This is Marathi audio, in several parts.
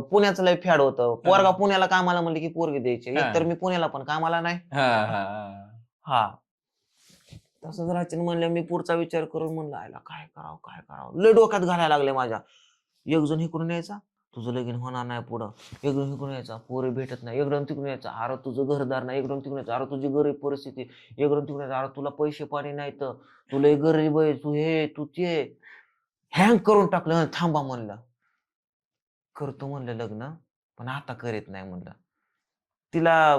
पुण्याचं लय फॅड होतं. पोरगा पुण्याला कामाला म्हणले की पोरगी द्यायची. एकतर मी पुण्याला पण कामाला नाही. हा तसंच राहते म्हणलं. मी पुढचा विचार करून म्हणलं आयला काय करावं लय डोक्यात घालायला लागले माझ्या. एक जण इकडून यायचा, तुझं लगीन होणार नाही पुढं. एक जण इकडून यायचा, पोरी भेटत नाही. एक जण तिकडून यायचा, अरे तुझं घरदार नाही. एक जण तिकडून यायचा, अरे तुझी गरीब परिस्थिती. एक जण तिकडून यायचा, अरे तुला पैसे पाणी नाही तर तुला गरीब आहे, तू हे तू ते. हँग करून टाकलं. थांबा म्हणलं, करतो म्हणलं लग्न, पण आता करीत नाही म्हणलं. तिला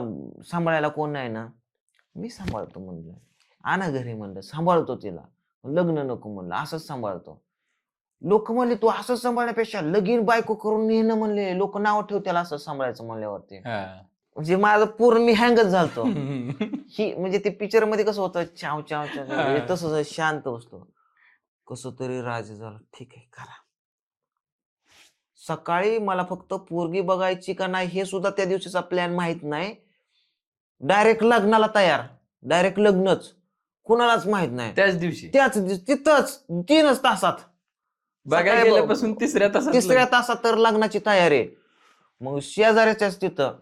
सांभाळायला कोण नाही ना, मी सांभाळतो म्हणलं. आणा घरी म्हणलं, सांभाळतो तिला. लग्न नको म्हणलं, असंच सांभाळतो. लोक म्हणले तू असंच सांभाळण्यापेक्षा लगीन बायको करून नेणं म्हणले. लोक नाव ठेवतील असं सांभाळायचं म्हणल्यावरती. म्हणजे माझं पूर्ण मी हँगच झालतो. ही म्हणजे ते पिक्चर मध्ये कसं होतं, चाव चाव चाव तसं शांत बसतो. कसं तरी राजी झालं. ठीक आहे करा. सकाळी मला फक्त पोरगी बघायची का नाही हे सुद्धा त्या दिवशीचा प्लॅन माहित नाही. डायरेक्ट लग्नाला तयार, डायरेक्ट लग्नच. कुणालाच माहित नाही. त्याच दिवशी तिथंच 3च तासात बघायला गेल्यापासून तिसऱ्या तासात तर लग्नाची तयारी. मग शेजाऱ्याच्याच तिथं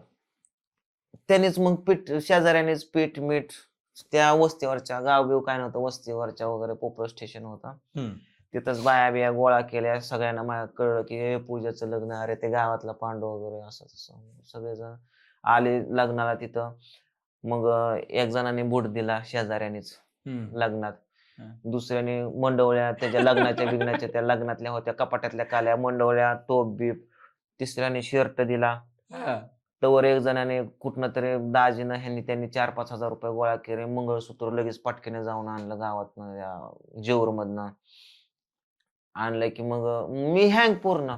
त्यानेच मग शेजाऱ्यानेच पीठ मीठ त्या वस्तीवरच्या, गाव काय नव्हतं, वस्तीवरच्या वगैरे पोपळ स्टेशन होता, तिथंच बाया बिया गोळा केल्या. सगळ्यांना मला कळलं की हे पूजाचं लग्न. अरे ते गावातला पांडव वगैरे असं तसं सगळेजण आले लग्नाला तिथं. मग एक जणांनी बूट दिला शेजाऱ्यानेच लग्नात. दुसऱ्याने मंडवल्या त्याच्या लग्नाच्या बिग्नाच्या, त्या लग्नातल्या होत्या कपाटातल्या काल्या मंडवल्या, टोप बीप. तिसऱ्याने शर्ट दिला. तर एक जणाने कुठनं तरी दाजीनं ह्यांनी त्यांनी 4-5 हजार रुपये गोळा केले. मंगळसूत्र लगेच पटकीने जाऊन आणलं गावातनं, जेऊर मधनं आणलं की मग मी हँग पूर्ण.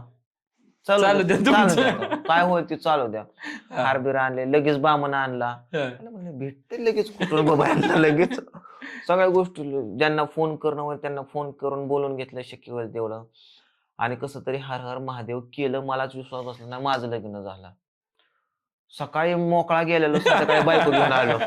चालू द्या काय होईल ते चालू द्या. हारबीर आणले, लगेच बामण आणला. भेटते लगेच कुठून बाबा लगेच सगळ्या गोष्टी. ज्यांना फोन करणं होईल त्यांना फोन करून बोलून घेतलं शक्य होईल तेवढं. आणि कसं तरी हर हर महादेव केलं. मलाच विश्वास बसला नाही, माझं लग्न झालं. सकाळी मोकळा गेलेलो, संध्याकाळी बायको घेऊन आलो.